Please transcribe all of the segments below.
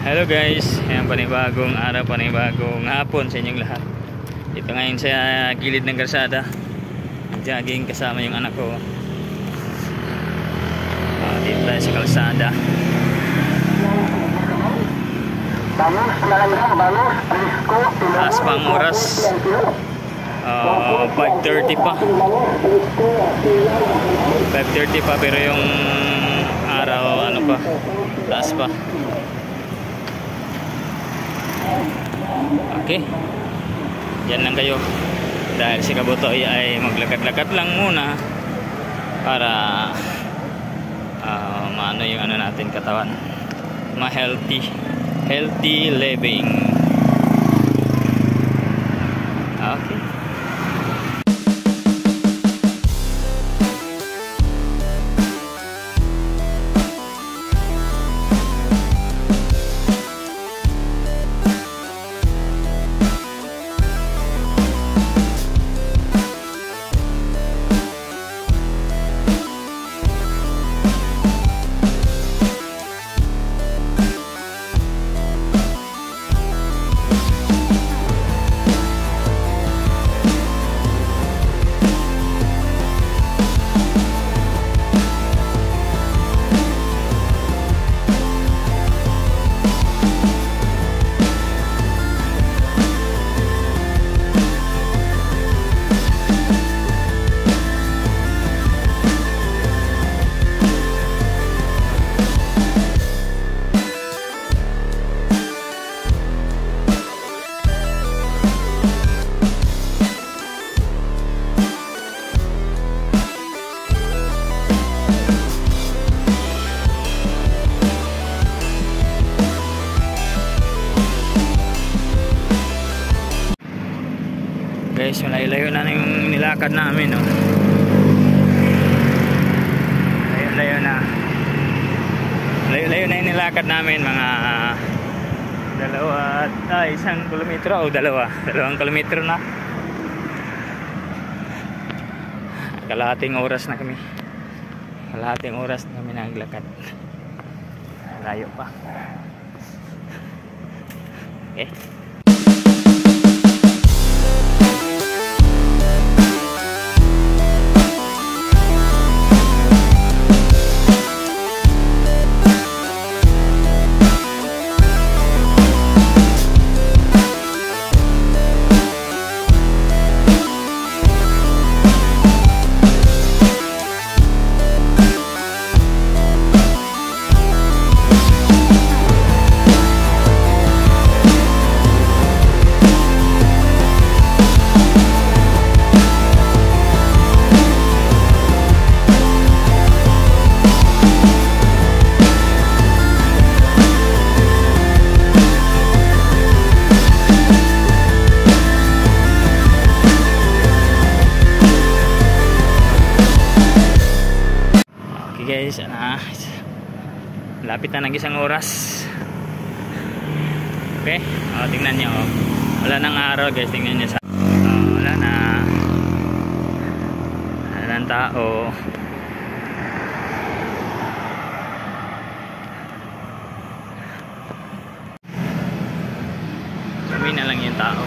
Hello guys, ayan, panibagong araw, panibagong hapon sa inyong lahat. Ito ngayon sa gilid ng kalsada, jogging kasama yung anak ko. Dito tayo sa kalsada. Taas pang oras, 5:30 pa. 5:30 pa, pero yung araw ano pa, taas pa. Okay, dyan lang kayo dahil si Kabutoy ay maglakad-lakad lang muna para maano yung ano natin katawan, healthy living. Okay. Guys, malayo-layo na yung nilakad namin, no? Layo-layo na. Layo-layo na yung nilakad namin, mga 1 kilometro o 2 kilometro na. Kalahating oras na kami. Kalahating oras na kami naglakad. Layo pa. Okay. Guys, lapit na ng 1 oras. Okay, tingnan nyo, wala nang araw guys, tingnan nyo sa wala nang tao. Kami na lang yung tao.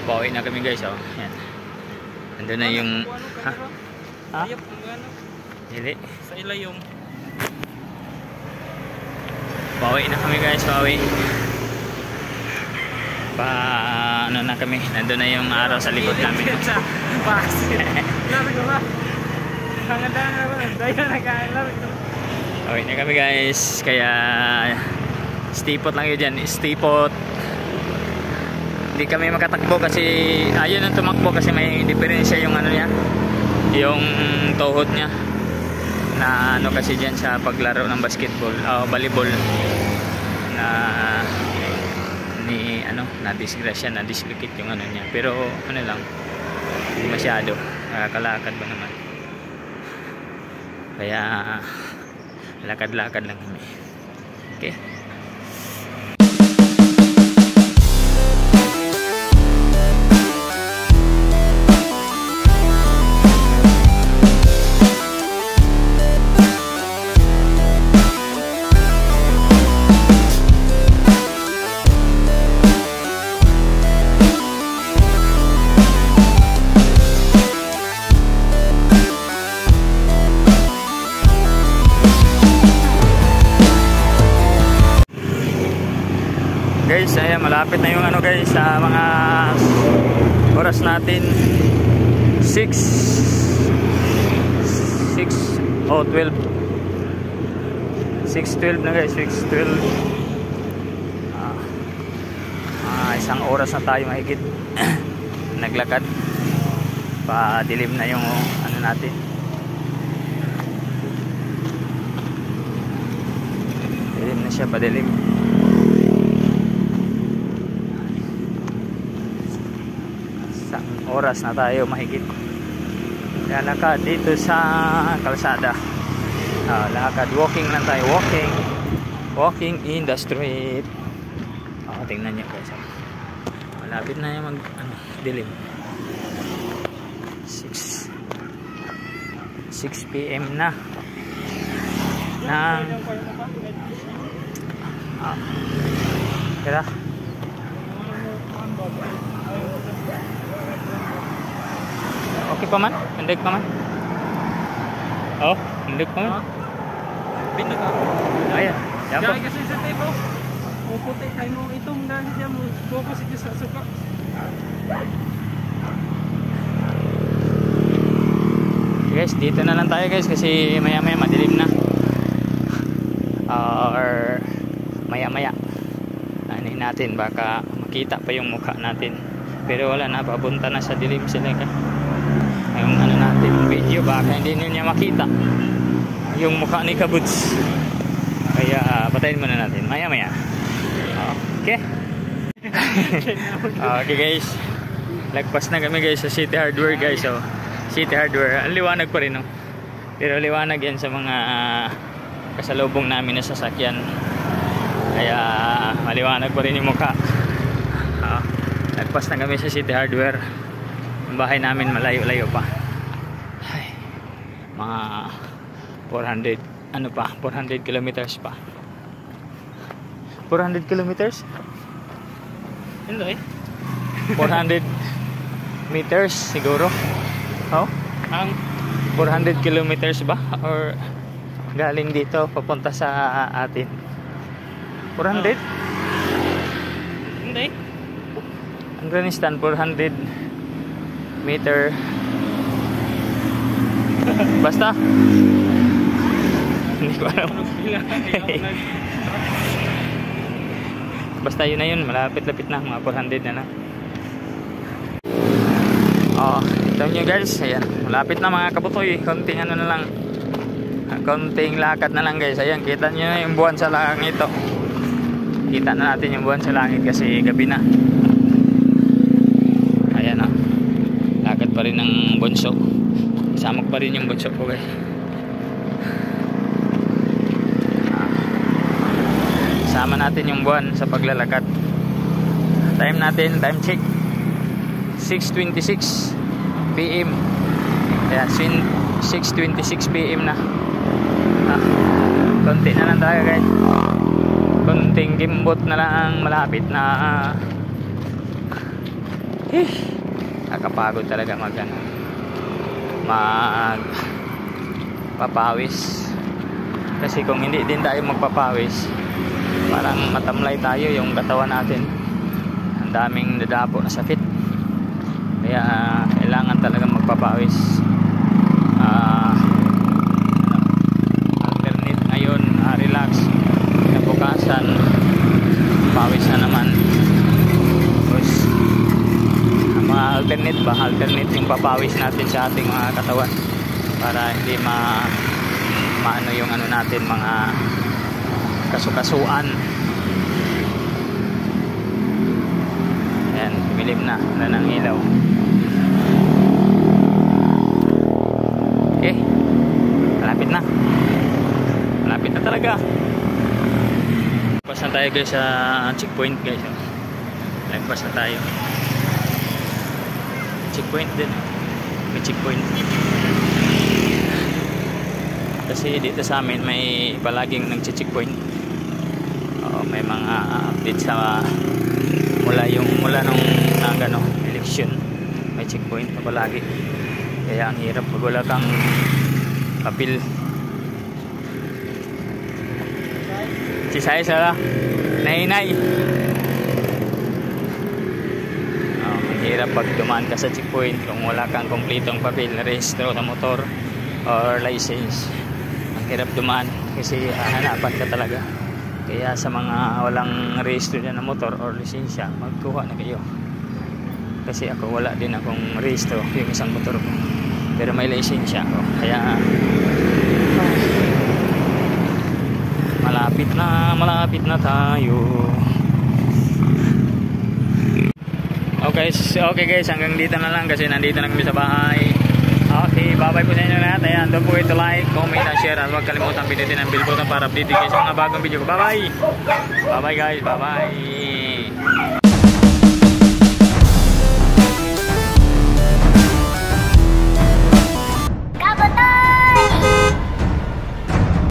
Pauwi na kami guys, oh. Yan. Nandun na yung Dili. Sa ilayong. Pauwi na kami guys, pauwi. Ano na kami, nandun na yung araw sa likod namin. Pauwi na kami guys, kaya stay put lang yun dyan, stay put. Hindi kami makatakbo kasi ayun ang tumakbo kasi may diferensya yung ano niya, yung tuhod niya na ano kasi dyan sa paglaro ng basketball o volleyball na na-disgrasya, na-dislocate yung ano niya, pero ano lang, hindi masyado, nakakalakad ba naman, kaya lakad-lakad lang kami. Okay. Guys, ayan, malapit na yung ano guys, sa mga oras natin 12 6:12 na guys, 6:12. Isang oras na tayo mahigit naglakad. Padilim na yung ano natin. Dilim na siya, padilim. Isang oras na tayo mahigit lalakad dito sa kalsada. Lakad, walking lang tayo, walking in the street. Tingnan niyo guys, malapit na yung dilim. 6 PM na ng kaya okay pa man? Nandig pa man? Nandig pa man? Pinag ako. Ayan, yan po. Kasi sa tayo puputi tayo mo itong dahil siya mo focus ito sa suka. Guys, dito na lang tayo guys kasi maya maya madilim na. Or maya maya anin natin, baka makita pa yung mukha natin. Pero wala na, papunta na sa dilim sila ka. Yung ano natin video, baka hindi niya makita yung mukha ni Kabuts. Kaya patayin muna natin maya maya. Okay. Okay guys, lagpas na kami guys sa City Hardware guys. So City Hardware, ang liwanag pa rin, no? Pero liwanag yan sa mga kasalubong namin na sasakyan. Kaya maliwanag pa rin yung mukha. Lagpas na kami sa City Hardware. Ang bahay namin malayo-layo pa. Ay, mga 400 kilometers pa. 400 kilometers? Hindi eh. 400 meters siguro. Ang 400 kilometers ba? Or galing dito papunta sa atin? 400? Hindi. Ang Granistan 400 meter. Basta hindi ko alam. Basta yun na yun, malapit-lapit na, mga 400 na na. Ito nyo guys, ayan, malapit na mga kabutoy. Konting ano na lang, konting lakad na lang guys. Ayan, kita nyo na yung buwan sa langit ito. Kita na natin yung buwan sa langit kasi gabi na. Ayan o, lakad pa rin ng bunso. Samok pa rin yung bunso ko guys. Sama natin yung buwan sa paglalakad. Time natin, time check 6:26 PM. Ayan, 6:26 PM na. Konti na lang tayo guys. Konting gimbot na lang, malapit na. Nakapagod talaga magpapawis. Kasi kung hindi din tayo magpapawis, parang matamlay tayo yung katawan natin. Ang daming dadapo na sakit. Kaya kailangan talaga magpapawis. Alternate ngayon, relax. Nabukasan, pawis na naman. Tapos ang mga alternate yung papawis natin sa ating mga katawan para hindi maano yung ano natin, mga kasukasuan. Ayan, tumilim na, wala ng ilaw. Okay, malapit na talaga. Lagpas na tayo guys sa checkpoint guys. Lagpas na tayo. Checkpoint din, may checkpoint. Kasi dito sa amin may palaging nag-checkpoint. May mga update sa mula nung election, may checkpoint na palagi. Kaya ang hirap pag wala kang papel. Si Sai sala nainay mahirap pag dumaan ka sa checkpoint kung wala kang kumpletong papel na rehistro ng motor or license. Ang hirap dumaan kasi hahanapan ka talaga. Kaya sa mga walang rehistro na ng motor or lisensya, magkuha na kayo. Kasi ako wala din akong rehistro yung isang motor ko, pero may lisensya ako. Kaya malapit na tayo. Okay guys, hanggang dito na lang kasi nandito na kami sa bahay. Okay, bye-bye po sa inyo lahat. Ayan, don't forget to like, comment, and share. At huwag kalimutan pindutin ang bell button para update kayo sa mga bagong video ko. Bye-bye! Bye-bye guys, bye-bye!